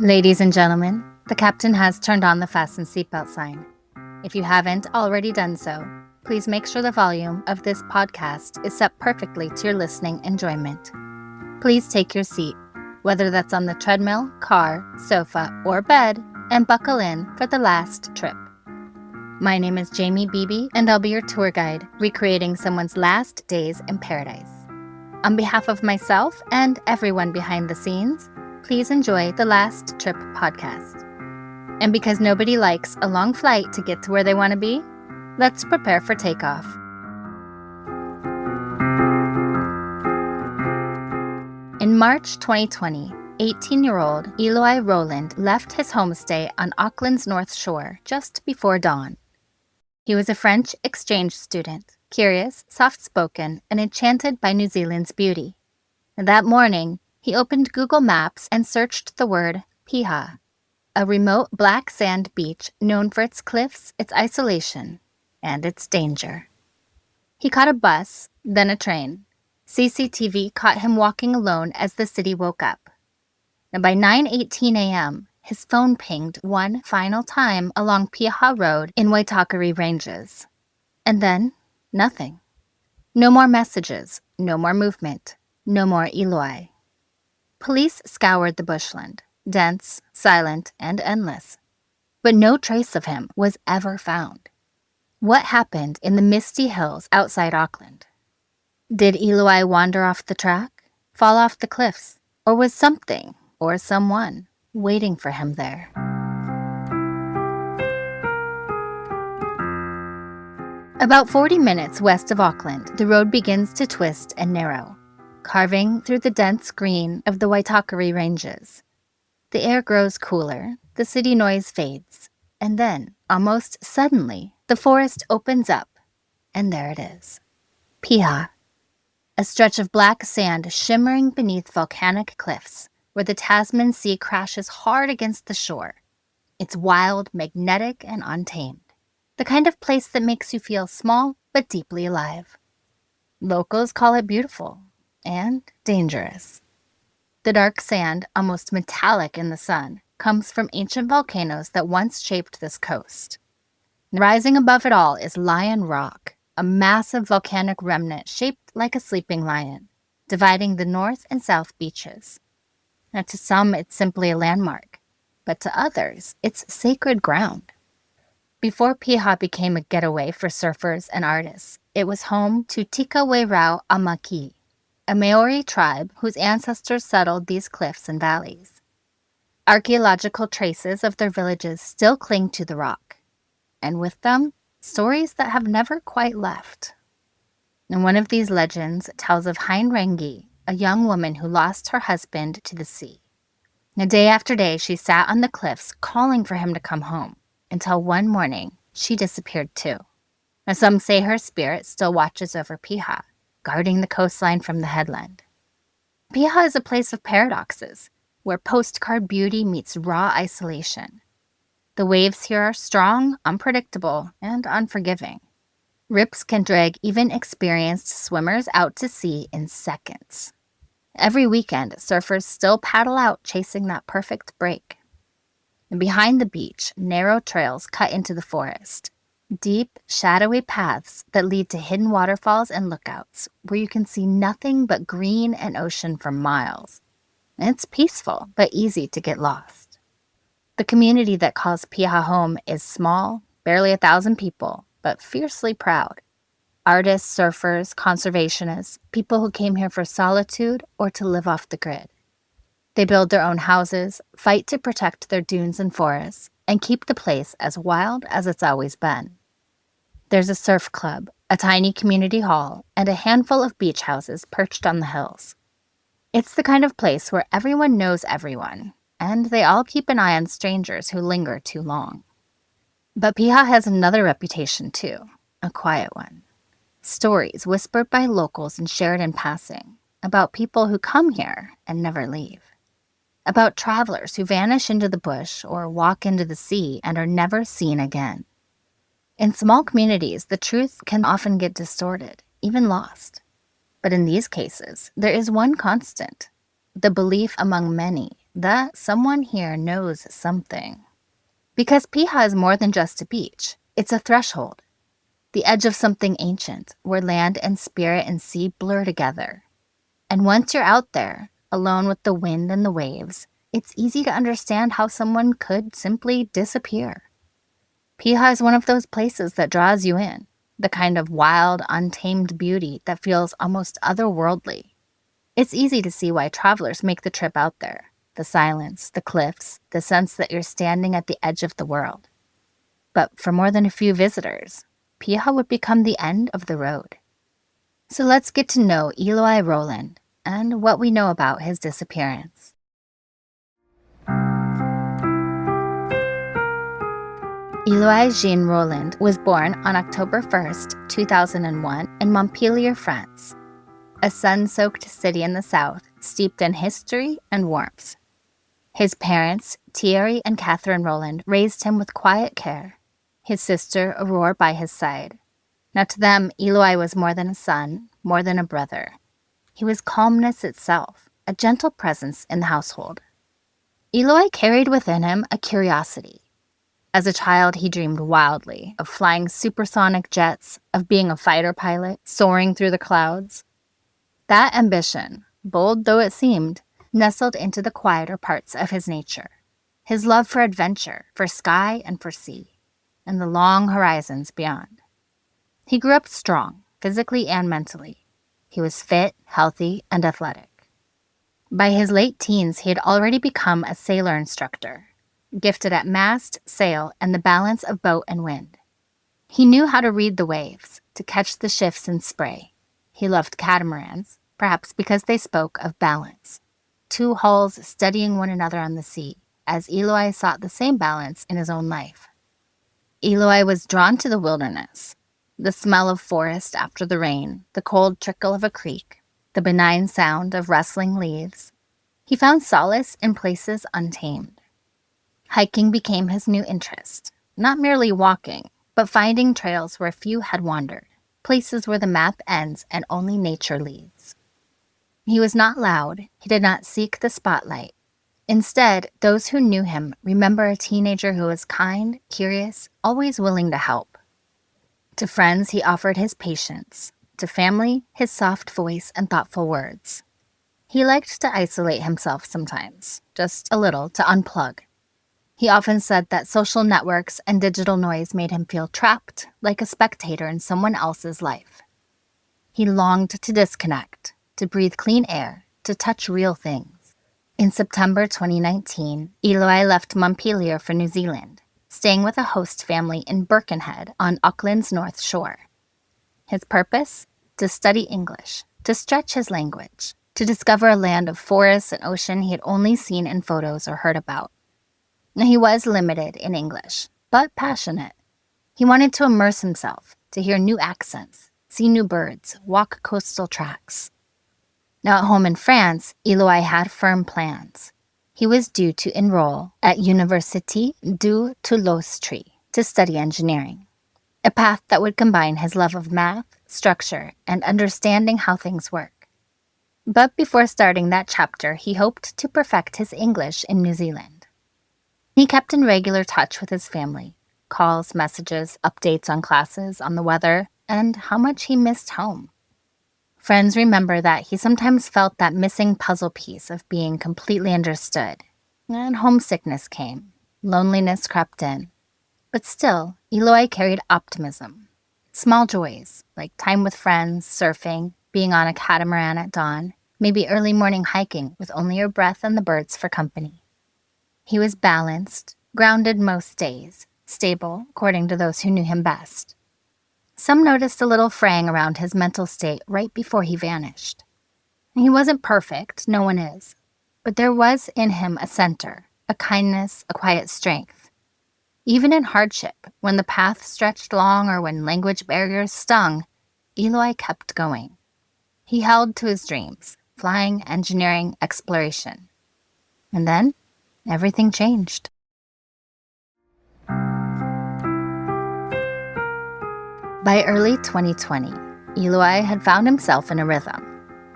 Ladies and gentlemen, the captain has turned on the fasten seatbelt sign. If you haven't already done so, please make sure the volume of this podcast is set perfectly to your listening enjoyment. Please take your seat, whether that's on the treadmill, car, sofa, or bed, and buckle in for the last trip. My name is Jamie Beebe, and I'll be your tour guide, recreating someone's last days in paradise. On behalf of myself and everyone behind the scenes, please enjoy the Last Trip podcast. And because nobody likes a long flight to get to where they want to be, let's prepare for takeoff. In March 2020, 18-year-old Eloi Rolland left his homestay on Auckland's North Shore just before dawn. He was a French exchange student, curious, soft-spoken, and enchanted by New Zealand's beauty. And that morning, he opened Google Maps and searched the word Piha, a remote black sand beach known for its cliffs, its isolation, and its danger. He caught a bus, then a train. CCTV caught him walking alone as the city woke up. And by 9:18 a.m., his phone pinged one final time along Piha Road in Waitakere Ranges. And then, nothing. No more messages, no more movement, no more Eloi. Police scoured the bushland, dense, silent, and endless. But no trace of him was ever found. What happened in the misty hills outside Auckland? Did Eloi wander off the track, fall off the cliffs, or was something, or someone, waiting for him there? About 40 minutes west of Auckland, the road begins to twist and narrow, carving through the dense green of the Waitakere Ranges. The air grows cooler, the city noise fades, and then, almost suddenly, the forest opens up, and there it is. Piha, a stretch of black sand shimmering beneath volcanic cliffs, where the Tasman Sea crashes hard against the shore. It's wild, magnetic, and untamed. The kind of place that makes you feel small but deeply alive. Locals call it beautiful and dangerous. The dark sand, almost metallic in the sun, comes from ancient volcanoes that once shaped this coast. Rising above it all is Lion Rock, a massive volcanic remnant shaped like a sleeping lion, dividing the north and south beaches. Now, to some, it's simply a landmark, but to others, it's sacred ground. Before Piha became a getaway for surfers and artists, it was home to Tika Wairau Amaki, a Maori tribe whose ancestors settled these cliffs and valleys. Archaeological traces of their villages still cling to the rock, and with them, stories that have never quite left. And one of these legends tells of Hainrangi, a young woman who lost her husband to the sea. Now, day after day, she sat on the cliffs calling for him to come home, until one morning, she disappeared too. Now, some say her spirit still watches over Piha, guarding the coastline from the headland. Piha is a place of paradoxes, where postcard beauty meets raw isolation. The waves here are strong, unpredictable, and unforgiving. Rips can drag even experienced swimmers out to sea in seconds. Every weekend, surfers still paddle out chasing that perfect break. And behind the beach, narrow trails cut into the forest. Deep, shadowy paths that lead to hidden waterfalls and lookouts where you can see nothing but green and ocean for miles. It's peaceful, but easy to get lost. The community that calls Piha home is small, barely 1,000 people, but fiercely proud. Artists, surfers, conservationists, people who came here for solitude or to live off the grid. They build their own houses, fight to protect their dunes and forests, and keep the place as wild as it's always been. There's a surf club, a tiny community hall, and a handful of beach houses perched on the hills. It's the kind of place where everyone knows everyone, and they all keep an eye on strangers who linger too long. But Piha has another reputation too, a quiet one. Stories whispered by locals and shared in passing, about people who come here and never leave. About travelers who vanish into the bush or walk into the sea and are never seen again. In small communities, the truth can often get distorted, even lost. But in these cases, there is one constant, the belief among many that someone here knows something. Because Piha is more than just a beach. It's a threshold, the edge of something ancient, where land and spirit and sea blur together. And once you're out there, alone with the wind and the waves, it's easy to understand how someone could simply disappear. Piha is one of those places that draws you in, the kind of wild, untamed beauty that feels almost otherworldly. It's easy to see why travelers make the trip out there. The silence, the cliffs, the sense that you're standing at the edge of the world. But for more than a few visitors, Piha would become the end of the road. So let's get to know Eloi Rolland and what we know about his disappearance. Eloi Jean Rolland was born on October 1st, 2001 in Montpellier, France, a sun-soaked city in the south steeped in history and warmth. His parents, Thierry and Catherine Rolland, raised him with quiet care, his sister Aurore by his side. Now to them, Eloi was more than a son, more than a brother. He was calmness itself, a gentle presence in the household. Eloi carried within him a curiosity. As a child, he dreamed wildly of flying supersonic jets, of being a fighter pilot, soaring through the clouds. That ambition, bold though it seemed, nestled into the quieter parts of his nature. His love for adventure, for sky and for sea, and the long horizons beyond. He grew up strong, physically and mentally. He was fit, healthy, and athletic. By his late teens, he had already become a sailor instructor, gifted at mast, sail, and the balance of boat and wind. He knew how to read the waves, to catch the shifts in spray. He loved catamarans, perhaps because they spoke of balance. Two hulls steadying one another on the sea, as Eloi sought the same balance in his own life. Eloi was drawn to the wilderness, the smell of forest after the rain, the cold trickle of a creek, the benign sound of rustling leaves. He found solace in places untamed. Hiking became his new interest, not merely walking, but finding trails where few had wandered, places where the map ends and only nature leads. He was not loud. He did not seek the spotlight. Instead, those who knew him remember a teenager who was kind, curious, always willing to help. To friends, he offered his patience. To family, his soft voice and thoughtful words. He liked to isolate himself sometimes, just a little, to unplug. He often said that social networks and digital noise made him feel trapped, like a spectator in someone else's life. He longed to disconnect, to breathe clean air, to touch real things. In September 2019, Eloi left Montpellier for New Zealand, staying with a host family in Birkenhead on Auckland's North Shore. His purpose? To study English, to stretch his language, to discover a land of forests and ocean he had only seen in photos or heard about. Now, he was limited in English, but passionate. He wanted to immerse himself, to hear new accents, see new birds, walk coastal tracks. Now at home in France, Eloi had firm plans. He was due to enroll at Université du Toulouse to study engineering, a path that would combine his love of math, structure, and understanding how things work. But before starting that chapter, he hoped to perfect his English in New Zealand. He kept in regular touch with his family, calls, messages, updates on classes, on the weather, and how much he missed home. Friends remember that he sometimes felt that missing puzzle piece of being completely understood. And homesickness came. Loneliness crept in. But still, Eloi carried optimism. Small joys, like time with friends, surfing, being on a catamaran at dawn, maybe early morning hiking with only your breath and the birds for company. He was balanced, grounded most days, stable, according to those who knew him best. Some noticed a little fraying around his mental state right before he vanished. He wasn't perfect, no one is, but there was in him a center, a kindness, a quiet strength. Even in hardship, when the path stretched long or when language barriers stung, Eloi kept going. He held to his dreams, flying, engineering, exploration. And then, everything changed. By early 2020, Eloi had found himself in a rhythm,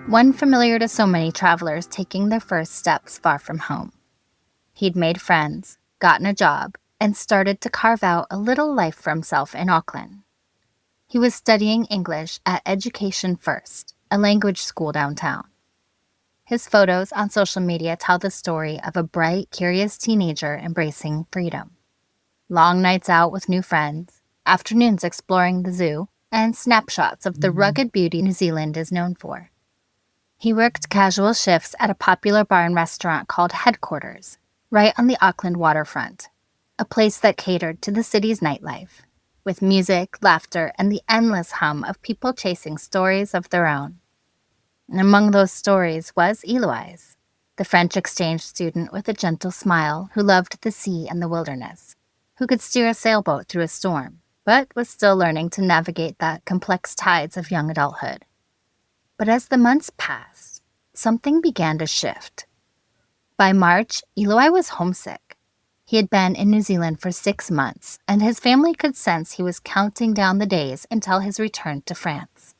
one familiar to so many travelers taking their first steps far from home. He'd made friends, gotten a job, and started to carve out a little life for himself in Auckland. He was studying English at Education First, a language school downtown. His photos on social media tell the story of a bright, curious teenager embracing freedom. Long nights out with new friends, afternoons exploring the zoo, and snapshots of the rugged beauty New Zealand is known for. He worked casual shifts at a popular bar and restaurant called Headquarters, right on the Auckland waterfront, a place that catered to the city's nightlife, with music, laughter, and the endless hum of people chasing stories of their own. And among those stories was Eloi's, the French exchange student with a gentle smile who loved the sea and the wilderness, who could steer a sailboat through a storm, but was still learning to navigate the complex tides of young adulthood. But as the months passed, something began to shift. By March, Eloi was homesick. He had been in New Zealand for 6 months, and his family could sense he was counting down the days until his return to France.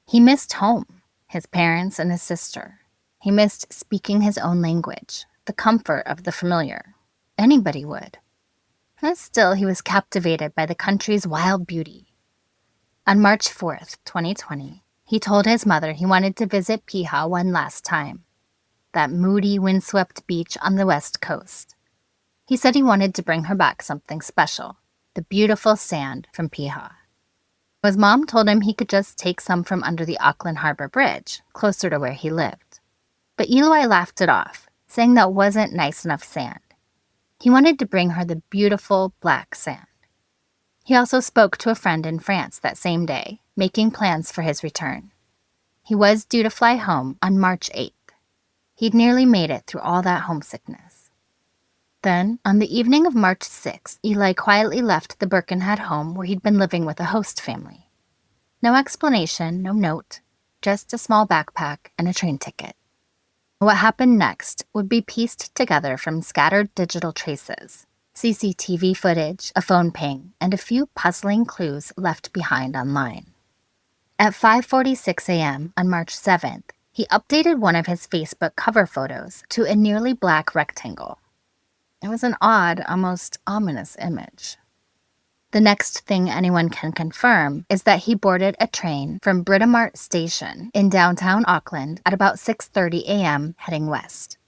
He missed home, his parents and his sister. He missed speaking his own language, the comfort of the familiar. Anybody would. And still, he was captivated by the country's wild beauty. On March 4th, 2020, he told his mother he wanted to visit Piha one last time, that moody, windswept beach on the west coast. He said he wanted to bring her back something special, the beautiful sand from Piha. His mom told him he could just take some from under the Auckland Harbor Bridge, closer to where he lived. But Eloi laughed it off, saying that wasn't nice enough sand. He wanted to bring her the beautiful black sand. He also spoke to a friend in France that same day, making plans for his return. He was due to fly home on March 8th. He'd nearly made it through all that homesickness. Then, on the evening of March 6th, Eloi quietly left the Birkenhead home where he'd been living with a host family. No explanation, no note, just a small backpack and a train ticket. What happened next would be pieced together from scattered digital traces, CCTV footage, a phone ping, and a few puzzling clues left behind online. At 5:46 a.m. on March 7th, he updated one of his Facebook cover photos to a nearly black rectangle. It was an odd, almost ominous image. The next thing anyone can confirm is that he boarded a train from Britomart Station in downtown Auckland at about 6:30 a.m. heading west.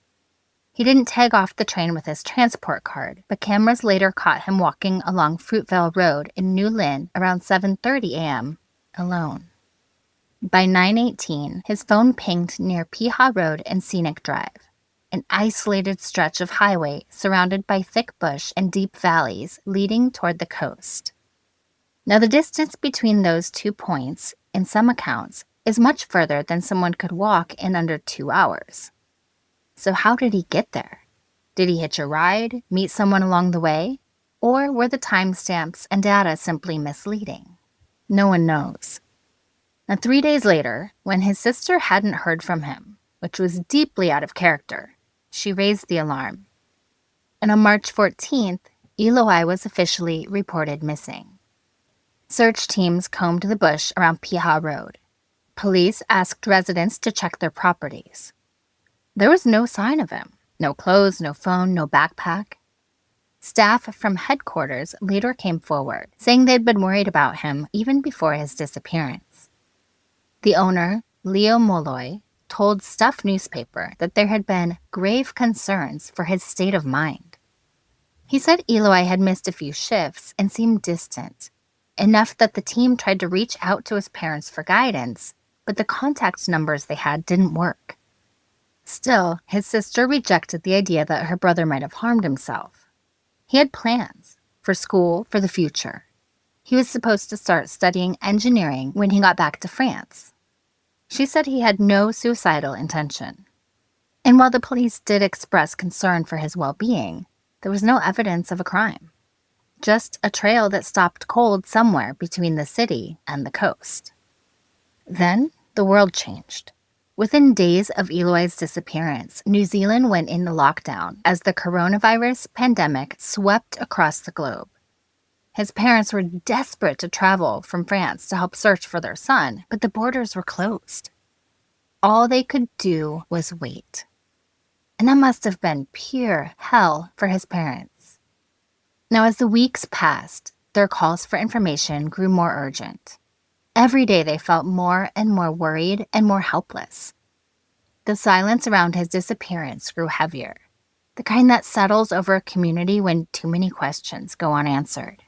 He didn't tag off the train with his transport card, but cameras later caught him walking along Fruitvale Road in New Lynn around 7:30 a.m. alone. By 9:18, his phone pinged near Piha Road and Scenic Drive, an isolated stretch of highway surrounded by thick bush and deep valleys leading toward the coast. Now, the distance between those 2 points, in some accounts, is much further than someone could walk in under 2 hours. So how did he get there? Did he hitch a ride, meet someone along the way? Or were the timestamps and data simply misleading? No one knows. Now, 3 days later, when his sister hadn't heard from him, which was deeply out of character, she raised the alarm. And on March 14th, Eloi was officially reported missing. Search teams combed the bush around Piha Road. Police asked residents to check their properties. There was no sign of him. No clothes, no phone, no backpack. Staff from headquarters later came forward, saying they'd been worried about him even before his disappearance. The owner, Leo Molloy, told Stuff newspaper that there had been grave concerns for his state of mind. He said Eloi had missed a few shifts and seemed distant, enough that the team tried to reach out to his parents for guidance, but the contact numbers they had didn't work. Still, his sister rejected the idea that her brother might have harmed himself. He had plans for school, for the future. He was supposed to start studying engineering when he got back to France. She said he had no suicidal intention. And while the police did express concern for his well-being, there was no evidence of a crime. Just a trail that stopped cold somewhere between the city and the coast. Then, the world changed. Within days of Eloi's disappearance, New Zealand went into lockdown as the coronavirus pandemic swept across the globe. His parents were desperate to travel from France to help search for their son, but the borders were closed. All they could do was wait. and that must have been pure hell for his parents. Now, as the weeks passed, their calls for information grew more urgent. Every day they felt more and more worried and more helpless. The silence around his disappearance grew heavier, the kind that settles over a community when too many questions go unanswered.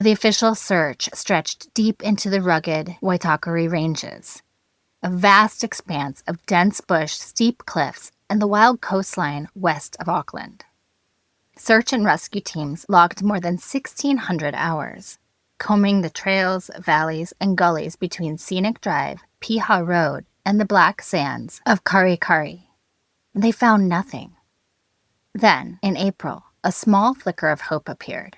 The official search stretched deep into the rugged Waitakere Ranges, a vast expanse of dense bush, steep cliffs, and the wild coastline west of Auckland. Search and rescue teams logged more than 1,600 hours, combing the trails, valleys, and gullies between Scenic Drive, Piha Road, and the black sands of Karikari. They found nothing. Then, in April, a small flicker of hope appeared.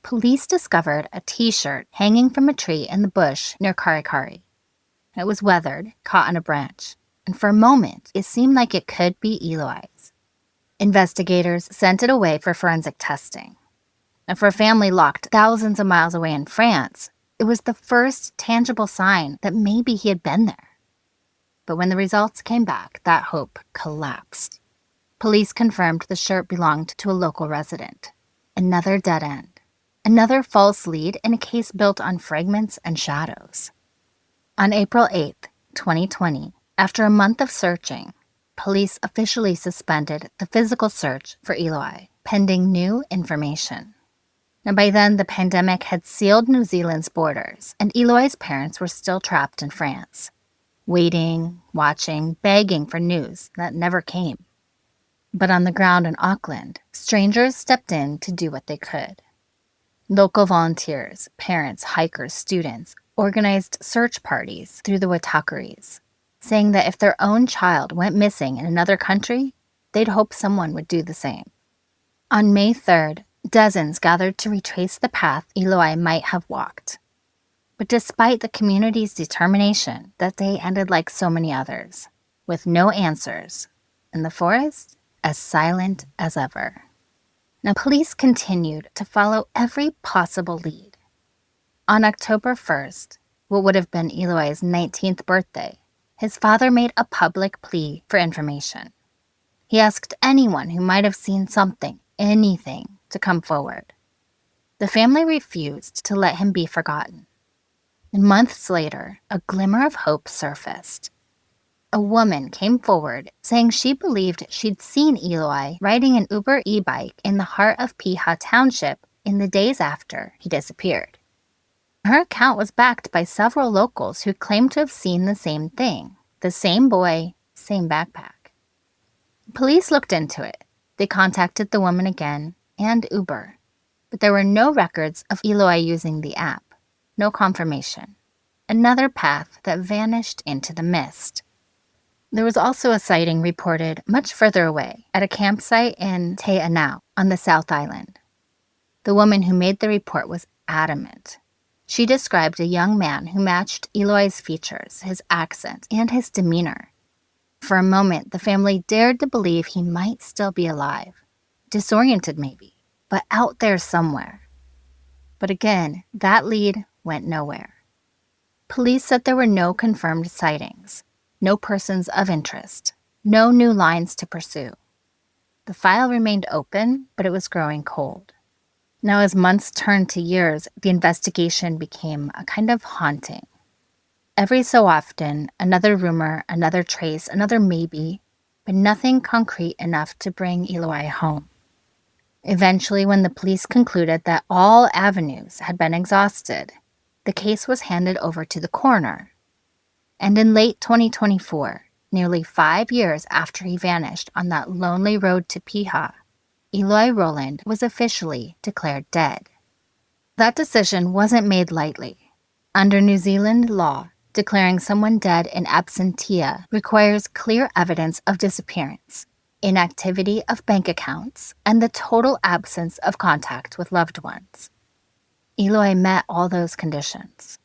Police discovered a T-shirt hanging from a tree in the bush near Karikari. It was weathered, caught on a branch, and for a moment, it seemed like it could be Eloi's. Investigators sent it away for forensic testing. And for a family locked thousands of miles away in France, it was the first tangible sign that maybe he had been there. But when the results came back, that hope collapsed. Police confirmed the shirt belonged to a local resident. Another dead end. Another false lead in a case built on fragments and shadows. On April 8, 2020, after a month of searching, police officially suspended the physical search for Eloi, pending new information. Now, by then, the pandemic had sealed New Zealand's borders, and Eloi's parents were still trapped in France, waiting, watching, begging for news that never came. But on the ground in Auckland, strangers stepped in to do what they could. Local volunteers, parents, hikers, students organized search parties through the Waitakeres, saying that if their own child went missing in another country, they'd hope someone would do the same. On May 3rd, dozens gathered to retrace the path Eloi might have walked. But despite the community's determination, that day ended like so many others, with no answers, and the forest as silent as ever. Now, police continued to follow every possible lead. On October 1st, what would have been Eloi's 19th birthday, his father made a public plea for information. He asked anyone who might have seen something, anything, to come forward. The family refused to let him be forgotten. And months later, a glimmer of hope surfaced. A woman came forward saying she believed she'd seen Eloi riding an Uber e-bike in the heart of Piha Township in the days after he disappeared. Her account was backed by several locals who claimed to have seen the same thing, the same boy, same backpack. Police looked into it. They contacted the woman again and Uber, but there were no records of Eloi using the app, no confirmation. Another path that vanished into the mist. There was also a sighting reported much further away at a campsite in Te Anau on the South Island. The woman who made the report was adamant. She described a young man who matched Eloi's features, his accent, and his demeanor. For a moment, the family dared to believe he might still be alive. Disoriented maybe, but out there somewhere. But again, that lead went nowhere. Police said there were no confirmed sightings. No persons of interest, no new lines to pursue. The file remained open, but it was growing cold. Now, as months turned to years, the investigation became a kind of haunting. Every so often, another rumor, another trace, another maybe, but nothing concrete enough to bring Eloi home. Eventually, when the police concluded that all avenues had been exhausted, the case was handed over to the coroner. And in late 2024, nearly 5 years after he vanished on that lonely road to Piha, Eloi Rolland was officially declared dead. That decision wasn't made lightly. Under New Zealand law, declaring someone dead in absentia requires clear evidence of disappearance, inactivity of bank accounts, and the total absence of contact with loved ones. Eloi met all those conditions.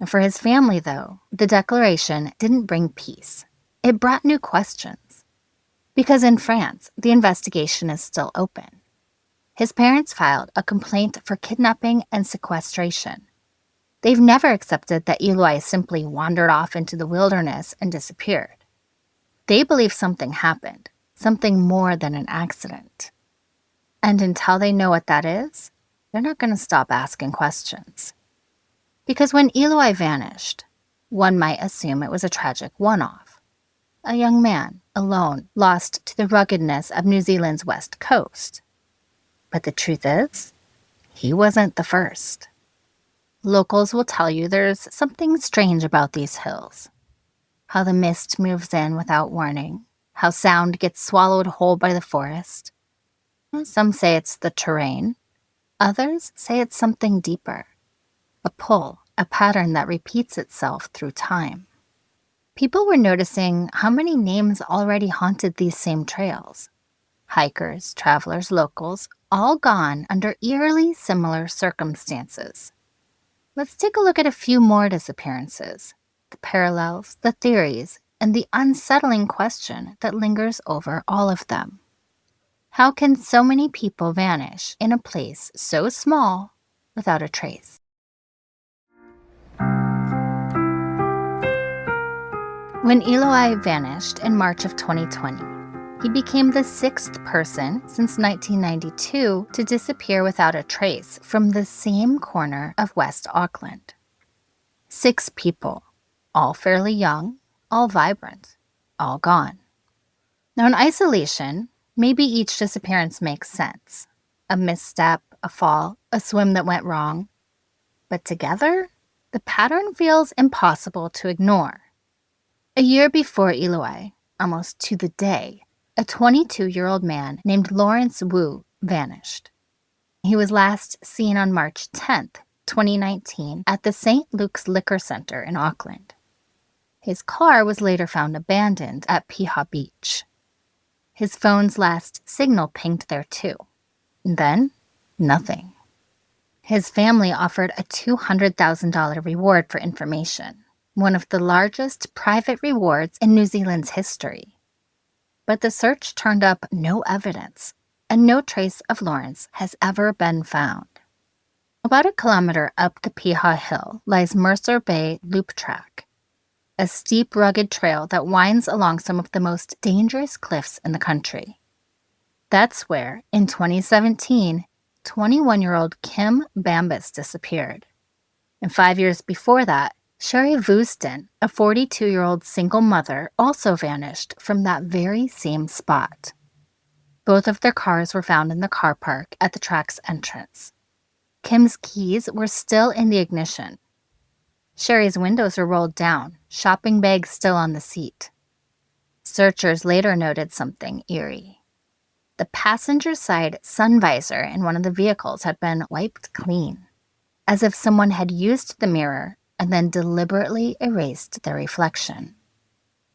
For his family, though, the declaration didn't bring peace. It brought new questions. Because in France, the investigation is still open. His parents filed a complaint for kidnapping and sequestration. They've never accepted that Eloi simply wandered off into the wilderness and disappeared. They believe something happened, something more than an accident. And until they know what that is, they're not going to stop asking questions. Because when Eloi vanished, one might assume it was a tragic one-off. A young man, alone, lost to the ruggedness of New Zealand's west coast. But the truth is, he wasn't the first. Locals will tell you there's something strange about these hills. How the mist moves in without warning, how sound gets swallowed whole by the forest. Some say it's the terrain. Others say it's something deeper. A pull, a pattern that repeats itself through time. People were noticing how many names already haunted these same trails. Hikers, travelers, locals, all gone under eerily similar circumstances. Let's take a look at a few more disappearances, the parallels, the theories, and the unsettling question that lingers over all of them. How can so many people vanish in a place so small without a trace? When Eloi vanished in March of 2020, he became the sixth person since 1992 to disappear without a trace from the same corner of West Auckland. 6 people, all fairly young, all vibrant, all gone. Now in isolation, maybe each disappearance makes sense. A misstep, a fall, a swim that went wrong. But together, the pattern feels impossible to ignore. A year before Eloi, almost to the day, a 22-year-old man named Lawrence Wu vanished. He was last seen on March 10th, 2019, at the St. Luke's Liquor Center in Auckland. His car was later found abandoned at Piha Beach. His phone's last signal pinged there too. And then, nothing. His family offered a $200,000 reward for information, one of the largest private rewards in New Zealand's history. But the search turned up no evidence, and no trace of Lawrence has ever been found. About a kilometer up the Piha Hill lies Mercer Bay Loop Track, a steep, rugged trail that winds along some of the most dangerous cliffs in the country. That's where, in 2017, 21-year-old Kim Bambus disappeared. And 5 years before that, Sherry Vooston, a 42-year-old single mother, also vanished from that very same spot. Both of their cars were found in the car park at the track's entrance. Kim's keys were still in the ignition. Sherry's windows were rolled down, shopping bags still on the seat. Searchers later noted something eerie. The passenger side sun visor in one of the vehicles had been wiped clean, as if someone had used the mirror and then deliberately erased their reflection.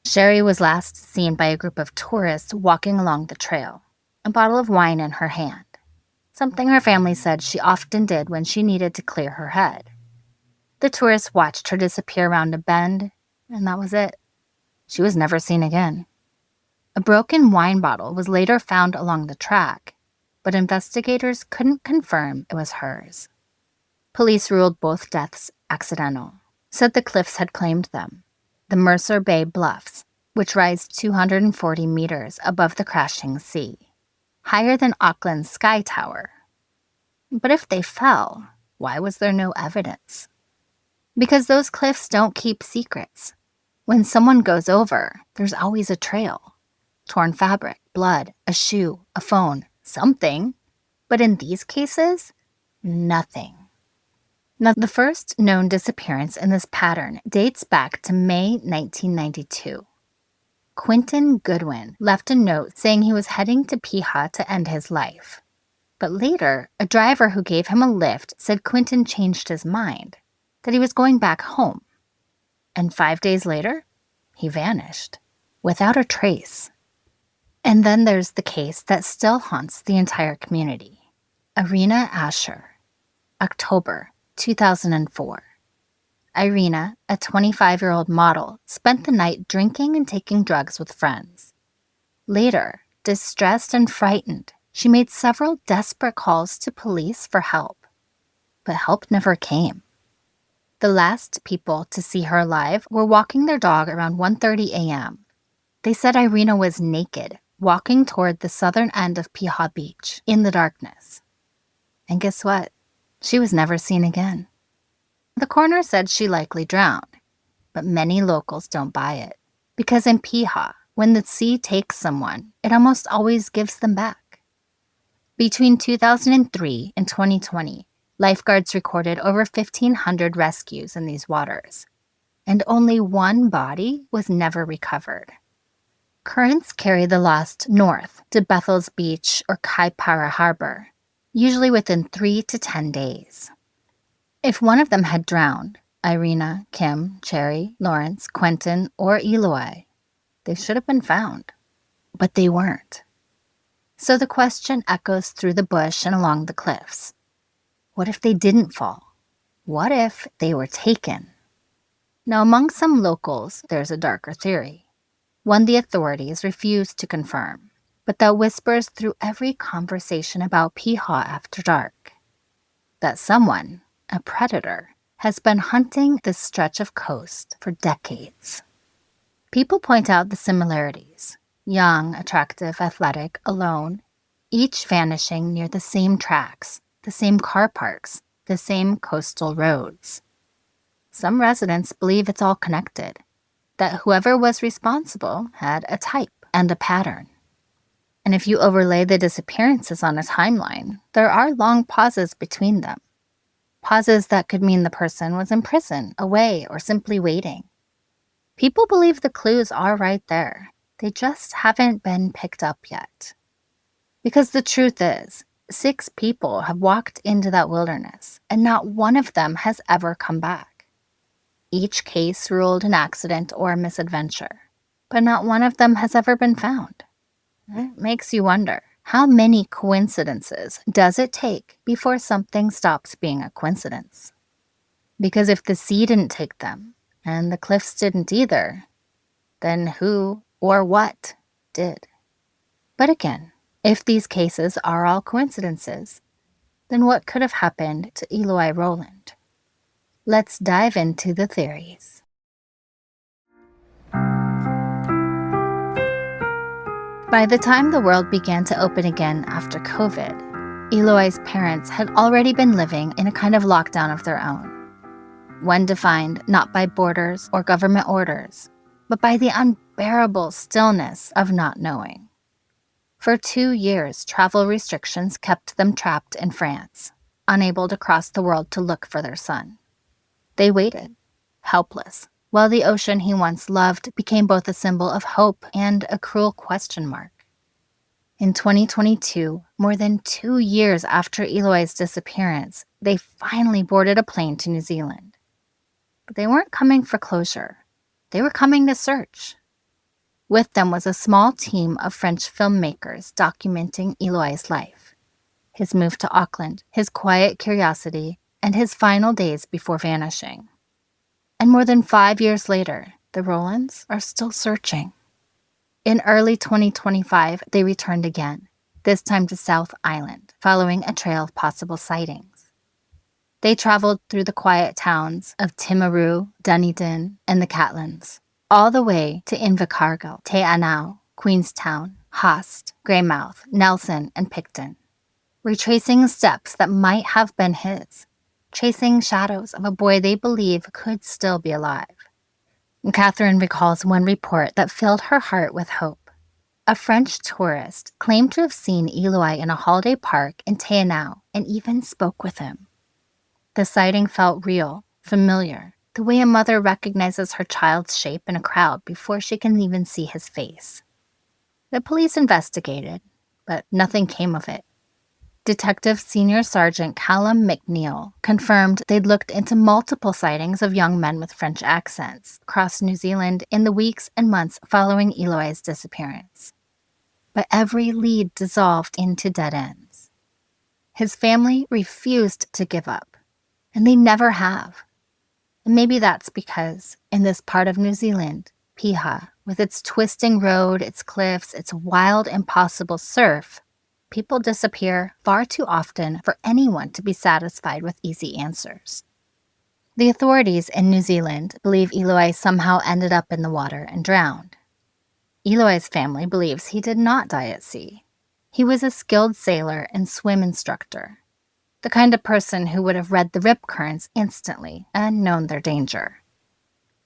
Sherry was last seen by a group of tourists walking along the trail, a bottle of wine in her hand, something her family said she often did when she needed to clear her head. The tourists watched her disappear around a bend, and that was it. She was never seen again. A broken wine bottle was later found along the track, but investigators couldn't confirm it was hers. Police ruled both deaths accidental, said the cliffs had claimed them, the Mercer Bay Bluffs, which rise 240 meters above the crashing sea, higher than Auckland's Sky Tower. But if they fell, why was there no evidence? Because those cliffs don't keep secrets. When someone goes over, there's always a trail. Torn fabric, blood, a shoe, a phone, something. But in these cases, nothing. Now, the first known disappearance in this pattern dates back to May 1992. Quentin Goodwin left a note saying he was heading to Piha to end his life. But later, a driver who gave him a lift said Quentin changed his mind, that he was going back home. And 5 days later, he vanished, without a trace. And then there's the case that still haunts the entire community. Irina Asher, October 2004. Irina, a 25-year-old model, spent the night drinking and taking drugs with friends. Later, distressed and frightened, she made several desperate calls to police for help. But help never came. The last people to see her alive were walking their dog around 1:30 a.m. They said Irina was naked, walking toward the southern end of Piha Beach in the darkness. And guess what? She was never seen again. The coroner said she likely drowned, but many locals don't buy it. Because in Piha, when the sea takes someone, it almost always gives them back. Between 2003 and 2020, lifeguards recorded over 1,500 rescues in these waters, and only one body was never recovered. Currents carry the lost north to Bethel's Beach or Kaipara Harbor, usually within 3 to 10 days. If one of them had drowned, Irina, Kim, Cherry, Lawrence, Quentin, or Eloi, they should have been found. But they weren't. So the question echoes through the bush and along the cliffs. What if they didn't fall? What if they were taken? Now, among some locals, there's a darker theory, one the authorities refuse to confirm, but that whispers through every conversation about Piha after dark. That someone, a predator, has been hunting this stretch of coast for decades. People point out the similarities: young, attractive, athletic, alone, each vanishing near the same tracks, the same car parks, the same coastal roads. Some residents believe it's all connected, that whoever was responsible had a type and a pattern. And if you overlay the disappearances on a timeline, there are long pauses between them. Pauses that could mean the person was in prison, away, or simply waiting. People believe the clues are right there. They just haven't been picked up yet. Because the truth is, 6 people have walked into that wilderness, and not one of them has ever come back. Each case ruled an accident or a misadventure, but not one of them has ever been found. It makes you wonder, how many coincidences does it take before something stops being a coincidence? Because if the sea didn't take them, and the cliffs didn't either, then who or what did? But again, if these cases are all coincidences, then what could have happened to Eloi Rolland? Let's dive into the theories. By the time the world began to open again after COVID, Eloi's parents had already been living in a kind of lockdown of their own. One defined not by borders or government orders, but by the unbearable stillness of not knowing. For 2 years, travel restrictions kept them trapped in France, unable to cross the world to look for their son. They waited, helpless, while the ocean he once loved became both a symbol of hope and a cruel question mark. In 2022, more than 2 years after Eloi's disappearance, they finally boarded a plane to New Zealand. But they weren't coming for closure. They were coming to search. With them was a small team of French filmmakers documenting Eloi's life, his move to Auckland, his quiet curiosity, and his final days before vanishing. And more than 5 years later, the Rollands are still searching. In early 2025, they returned again, this time to South Island, following a trail of possible sightings. They traveled through the quiet towns of Timaru, Dunedin, and the Catlins, all the way to Invercargill, Te Anau, Queenstown, Haast, Greymouth, Nelson, and Picton, retracing steps that might have been his, chasing shadows of a boy they believe could still be alive. Catherine recalls one report that filled her heart with hope. A French tourist claimed to have seen Eloi in a holiday park in Te Anau and even spoke with him. The sighting felt real, familiar, the way a mother recognizes her child's shape in a crowd before she can even see his face. The police investigated, but nothing came of it. Detective Senior Sergeant Callum McNeil confirmed they'd looked into multiple sightings of young men with French accents across New Zealand in the weeks and months following Eloi's disappearance. But every lead dissolved into dead ends. His family refused to give up, and they never have. And maybe that's because, in this part of New Zealand, Piha, with its twisting road, its cliffs, its wild, impossible surf, people disappear far too often for anyone to be satisfied with easy answers. The authorities in New Zealand believe Eloi somehow ended up in the water and drowned. Eloi's family believes he did not die at sea. He was a skilled sailor and swim instructor, the kind of person who would have read the rip currents instantly and known their danger.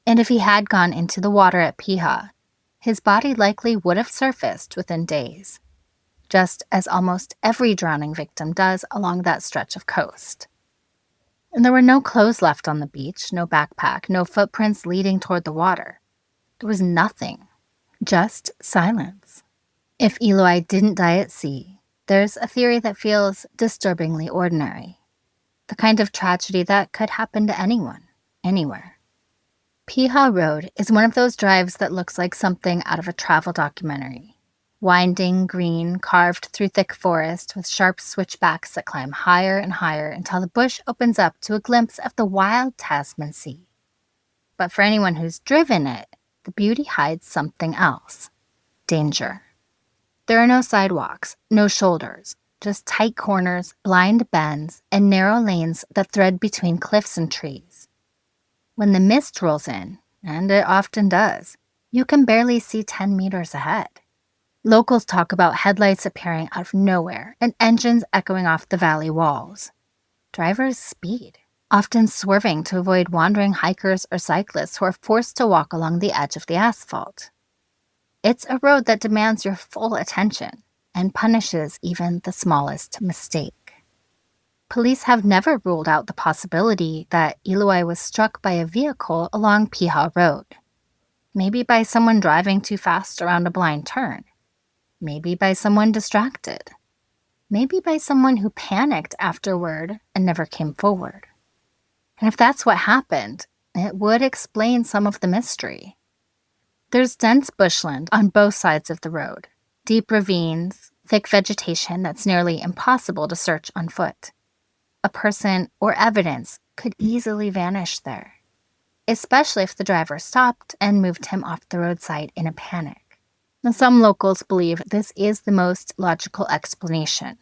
And if he had gone into the water at Piha, his body likely would have surfaced within days, just as almost every drowning victim does along that stretch of coast. And there were no clothes left on the beach, no backpack, no footprints leading toward the water. There was nothing, just silence. If Eloi didn't die at sea, there's a theory that feels disturbingly ordinary, the kind of tragedy that could happen to anyone, anywhere. Piha Road is one of those drives that looks like something out of a travel documentary. Winding, green, carved through thick forest with sharp switchbacks that climb higher and higher until the bush opens up to a glimpse of the wild Tasman Sea. But for anyone who's driven it, the beauty hides something else. Danger. There are no sidewalks, no shoulders, just tight corners, blind bends, and narrow lanes that thread between cliffs and trees. When the mist rolls in, and it often does, you can barely see 10 meters ahead. Locals talk about headlights appearing out of nowhere and engines echoing off the valley walls. Drivers speed, often swerving to avoid wandering hikers or cyclists who are forced to walk along the edge of the asphalt. It's a road that demands your full attention and punishes even the smallest mistake. Police have never ruled out the possibility that Eloi was struck by a vehicle along Piha Road. Maybe by someone driving too fast around a blind turn. Maybe by someone distracted. Maybe by someone who panicked afterward and never came forward. And if that's what happened, it would explain some of the mystery. There's dense bushland on both sides of the road, deep ravines, thick vegetation that's nearly impossible to search on foot. A person or evidence could easily vanish there, especially if the driver stopped and moved him off the roadside in a panic. Now, some locals believe this is the most logical explanation.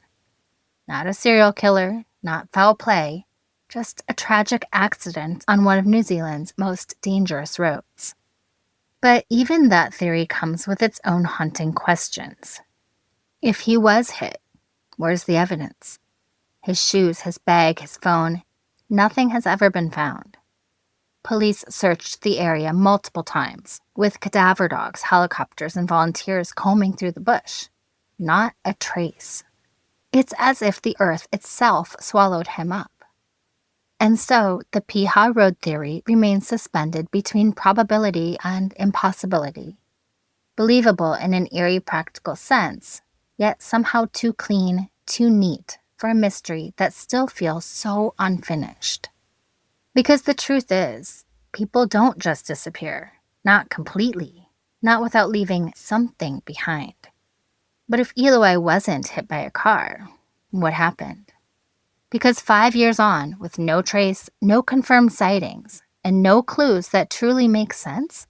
Not a serial killer, not foul play, just a tragic accident on one of New Zealand's most dangerous roads. But even that theory comes with its own haunting questions. If he was hit, where's the evidence? His shoes, his bag, his phone, nothing has ever been found. Police searched the area multiple times, with cadaver dogs, helicopters, and volunteers combing through the bush. Not a trace. It's as if the earth itself swallowed him up. And so, the Piha Road theory remains suspended between probability and impossibility. Believable in an eerie practical sense, yet somehow too clean, too neat for a mystery that still feels so unfinished. Because the truth is, people don't just disappear. Not completely. Not without leaving something behind. But if Eloi wasn't hit by a car, what happened? Because 5 years on, with no trace, no confirmed sightings, and no clues that truly make sense,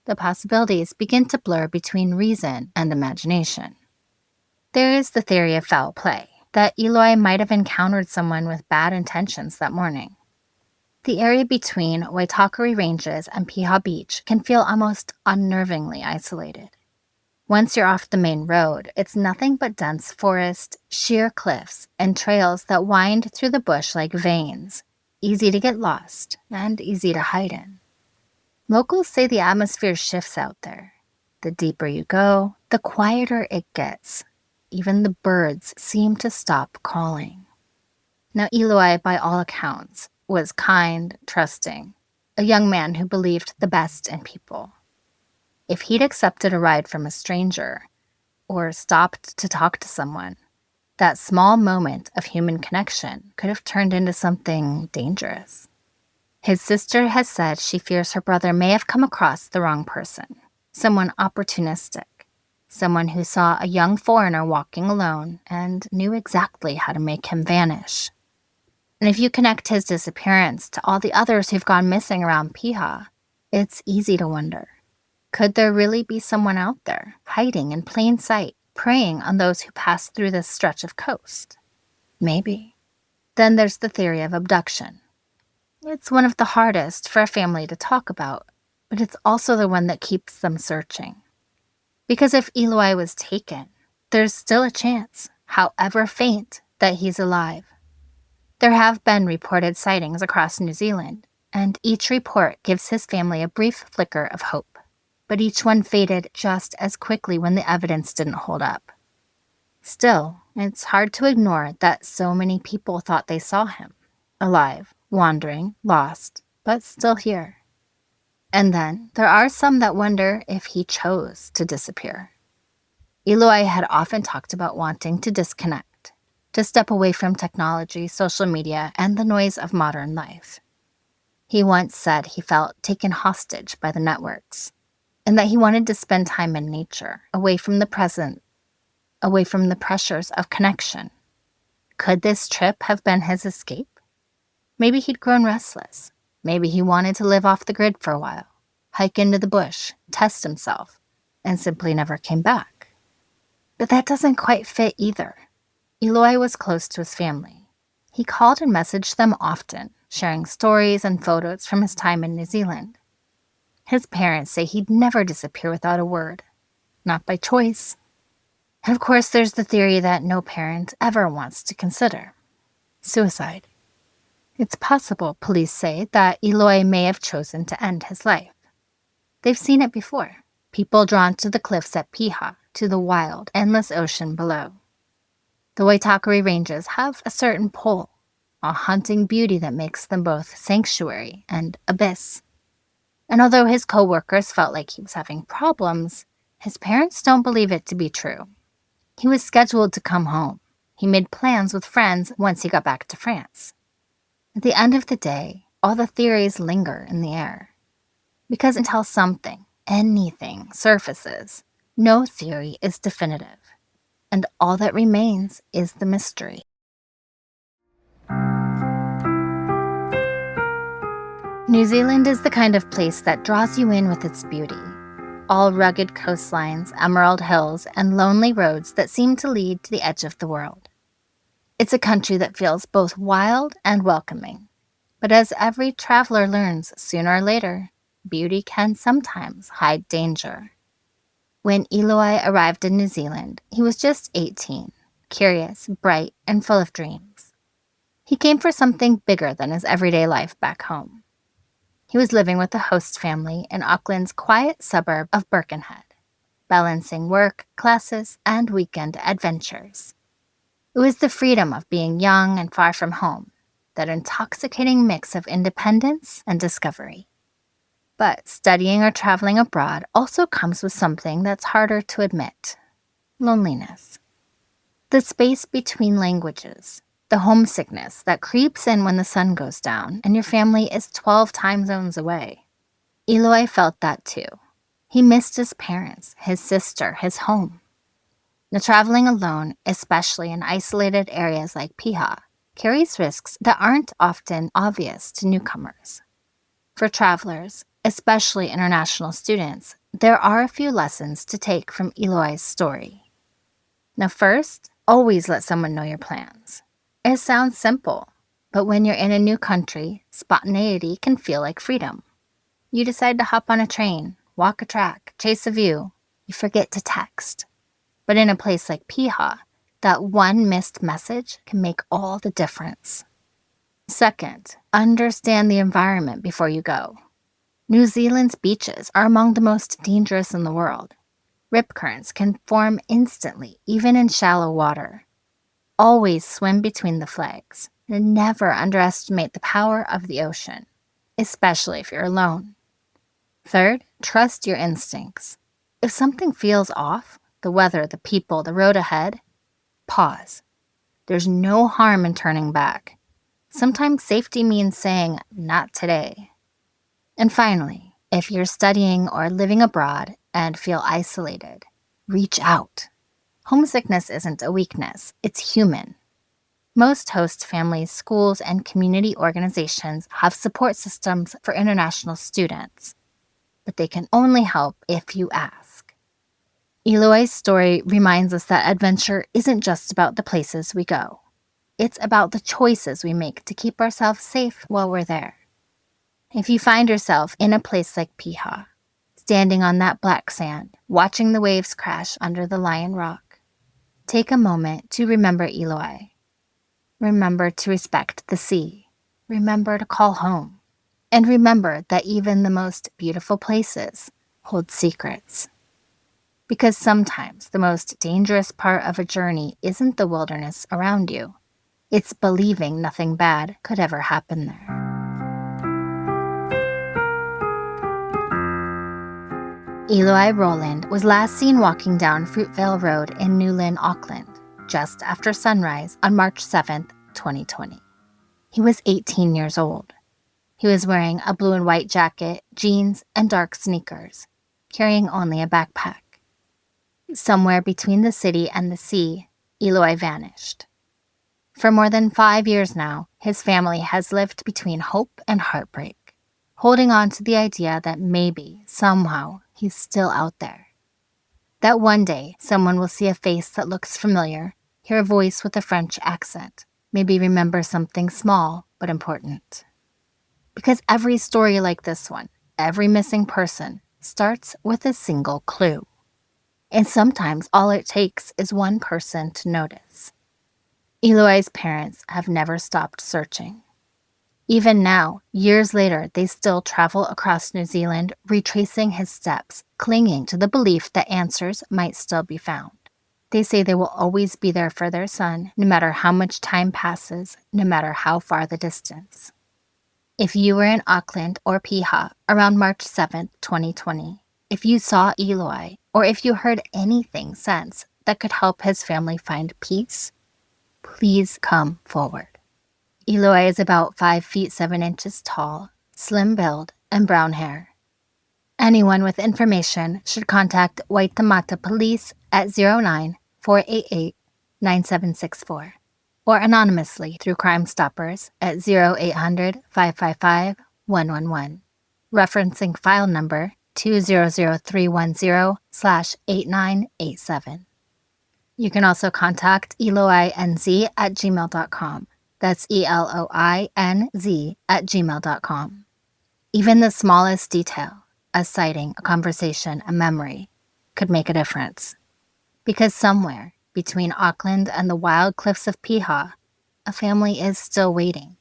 the possibilities begin to blur between reason and imagination. There is the theory of foul play, that Eloi might have encountered someone with bad intentions that morning. The area between Waitakere Ranges and Piha Beach can feel almost unnervingly isolated. Once you're off the main road, it's nothing but dense forest, sheer cliffs, and trails that wind through the bush like veins, easy to get lost and easy to hide in. Locals say the atmosphere shifts out there. The deeper you go, the quieter it gets. Even the birds seem to stop calling. Now, Eloi, by all accounts, was kind, trusting, a young man who believed the best in people. If he'd accepted a ride from a stranger, or stopped to talk to someone, that small moment of human connection could have turned into something dangerous. His sister has said she fears her brother may have come across the wrong person, someone opportunistic, someone who saw a young foreigner walking alone and knew exactly how to make him vanish. And if you connect his disappearance to all the others who've gone missing around Piha, it's easy to wonder. Could there really be someone out there, hiding in plain sight, preying on those who pass through this stretch of coast? Maybe. Then there's the theory of abduction. It's one of the hardest for a family to talk about, but it's also the one that keeps them searching. Because if Eloi was taken, there's still a chance, however faint, that he's alive. There have been reported sightings across New Zealand, and each report gives his family a brief flicker of hope. But each one faded just as quickly when the evidence didn't hold up. Still, it's hard to ignore that so many people thought they saw him, alive, wandering, lost, but still here. And then there are some that wonder if he chose to disappear. Eloi had often talked about wanting to disconnect, to step away from technology, social media, and the noise of modern life. He once said he felt taken hostage by the networks, and that he wanted to spend time in nature, away from the present, away from the pressures of connection. Could this trip have been his escape? Maybe he'd grown restless. Maybe he wanted to live off the grid for a while, hike into the bush, test himself, and simply never came back. But that doesn't quite fit either. Eloi was close to his family. He called and messaged them often, sharing stories and photos from his time in New Zealand. His parents say he'd never disappear without a word, not by choice. And of course, there's the theory that no parent ever wants to consider: suicide. It's possible, police say, that Eloi may have chosen to end his life. They've seen it before. People drawn to the cliffs at Piha, to the wild, endless ocean below. The Waitakere Ranges have a certain pull, a haunting beauty that makes them both sanctuary and abyss. And although his co-workers felt like he was having problems, his parents don't believe it to be true. He was scheduled to come home. He made plans with friends once he got back to France. At the end of the day, all the theories linger in the air. Because until something, anything, surfaces, no theory is definitive. And all that remains is the mystery. New Zealand is the kind of place that draws you in with its beauty. All rugged coastlines, emerald hills, and lonely roads that seem to lead to the edge of the world. It's a country that feels both wild and welcoming. But as every traveler learns sooner or later, beauty can sometimes hide danger. When Eloi arrived in New Zealand, he was just 18, curious, bright, and full of dreams. He came for something bigger than his everyday life back home. He was living with a host family in Auckland's quiet suburb of Birkenhead, balancing work, classes, and weekend adventures. It was the freedom of being young and far from home, that intoxicating mix of independence and discovery. But studying or traveling abroad also comes with something that's harder to admit: loneliness. The space between languages, the homesickness that creeps in when the sun goes down and your family is 12 time zones away. Eloi felt that too. He missed his parents, his sister, his home. Now, traveling alone, especially in isolated areas like Piha, carries risks that aren't often obvious to newcomers. For travelers, especially international students, there are a few lessons to take from Eloi's story. Now first, always let someone know your plans. It sounds simple, but when you're in a new country, spontaneity can feel like freedom. You decide to hop on a train, walk a track, chase a view. You forget to text. But in a place like Piha, that one missed message can make all the difference. Second, understand the environment before you go. New Zealand's beaches are among the most dangerous in the world. Rip currents can form instantly, even in shallow water. Always swim between the flags, and never underestimate the power of the ocean, especially if you're alone. Third, trust your instincts. If something feels off, the weather, the people, the road ahead, pause. There's no harm in turning back. Sometimes safety means saying, "Not today." And finally, if you're studying or living abroad and feel isolated, reach out. Homesickness isn't a weakness, it's human. Most host families, schools, and community organizations have support systems for international students, but they can only help if you ask. Eloi's story reminds us that adventure isn't just about the places we go. It's about the choices we make to keep ourselves safe while we're there. If you find yourself in a place like Piha, standing on that black sand, watching the waves crash under the Lion Rock. Take a moment to remember Eloi. Remember to respect the sea. Remember to call home. And remember that even the most beautiful places hold secrets. Because sometimes the most dangerous part of a journey isn't the wilderness around you. It's believing nothing bad could ever happen there. Eloi Rolland was last seen walking down Fruitvale Road in Newlyn, Auckland, just after sunrise on March 7th, 2020. He was 18 years old. He was wearing a blue and white jacket, jeans, and dark sneakers, carrying only a backpack. Somewhere between the city and the sea, Eloi vanished. For more than 5 years now, his family has lived between hope and heartbreak, holding on to the idea that maybe, somehow, he's still out there. That one day, someone will see a face that looks familiar, hear a voice with a French accent, maybe remember something small but important. Because every story like this one, every missing person, starts with a single clue. And sometimes all it takes is one person to notice. Eloi's parents have never stopped searching. Even now, years later, they still travel across New Zealand, retracing his steps, clinging to the belief that answers might still be found. They say they will always be there for their son, no matter how much time passes, no matter how far the distance. If you were in Auckland or Piha around March 7th, 2020, if you saw Eloi, or if you heard anything since that could help his family find peace, please come forward. Eloi is about 5 feet 7 inches tall, slim build, and brown hair. Anyone with information should contact Waitakere Police at 09-488-9764 or anonymously through Crime Stoppers at 0800-555-111, referencing file number 200310/8987. You can also contact EloiNZ at gmail.com. That's ELOINZ@gmail.com. Even the smallest detail, a sighting, a conversation, a memory, could make a difference. Because somewhere between Auckland and the wild cliffs of Piha, a family is still waiting.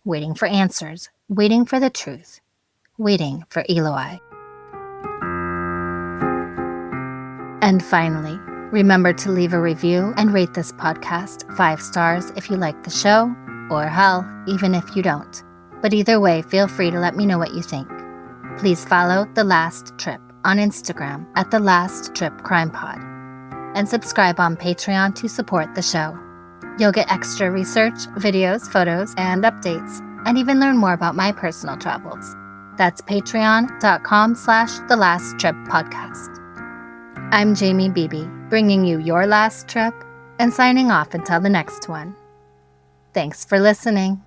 Waiting for answers, waiting for the truth, waiting for Eloi. And finally, remember to leave a review and rate this podcast 5 stars if you like the show, or hell, even if you don't. But either way, feel free to let me know what you think. Please follow The Last Trip on Instagram at The Last Trip Crime Pod, and subscribe on Patreon to support the show. You'll get extra research, videos, photos, and updates, and even learn more about my personal travels. That's patreon.com/The Last Trip Podcast. I'm Jamie Beebe, bringing you your last trip and signing off until the next one. Thanks for listening.